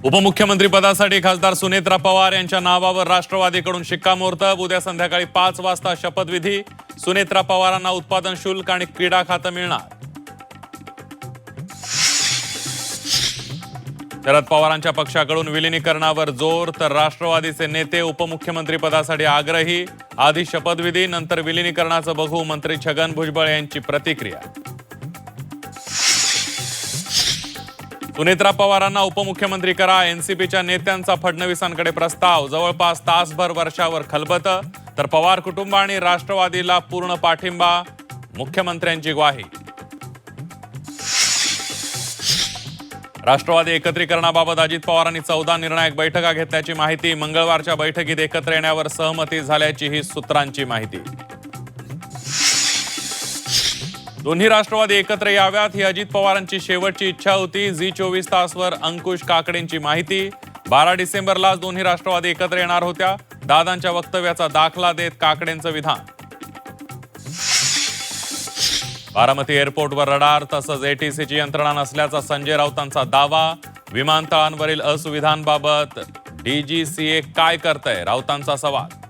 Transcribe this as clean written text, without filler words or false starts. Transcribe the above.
उपमुख्यमंत्री पदासाठी खासदार सुनेत्रा पवार यांच्या नावावर राष्ट्रवादीकडून शिक्कामोर्तब। उद्या संध्याकाळी 5 वाजता शपथविधी। सुनेत्रा पवारांना उत्पादन शुल्क आणि क्रीडा खातं मिळणार। शरद पवारांच्या पक्षाकडून विलीनीकरणावर जोर, तर राष्ट्रवादीचे नेते उपमुख्यमंत्री पदासाठी आग्रही। आधी शपथविधी, नंतर विलीनीकरणाचं बघू, मंत्री छगन भुजबळ यांची प्रतिक्रिया। सुनेत्रा पवारांना उपमुख्यमंत्री करा, एनसीपीच्या नेत्यांचा फडणवीसांकडे प्रस्ताव। जवळपास तासभर वर्षावर खलबत, तर पवार कुटुंब आणि राष्ट्रवादीला पूर्ण पाठिंबा, मुख्यमंत्र्यांची ग्वाही। राष्ट्रवादी एकत्रीकरणाबाबत अजित पवारांनी 14 निर्णायक बैठका घेतल्याची माहिती। मंगळवारच्या बैठकीत एकत्र येण्यावर सहमती झाल्याची ही सूत्रांची माहिती। दोन्ही राष्ट्रवादी एकत्र याव्यात ही अजित पवारांची शेवटची इच्छा होती। झी24 तासवर अंकुश काकडेंची माहिती। 12 डिसेंबरला दोन्ही राष्ट्रवादी एकत्र येणार होत्या। दादांच्या वक्तव्याचा दाखला देत काकडेंचं विधान। बारामती एअरपोर्टवर रडार तसंच एटीसीची यंत्रणा नसल्याचा संजय राऊतांचा दावा। विमानतळांवरील असुविधांबाबत डीजीसीए काय करतंय, राऊतांचा सवाल।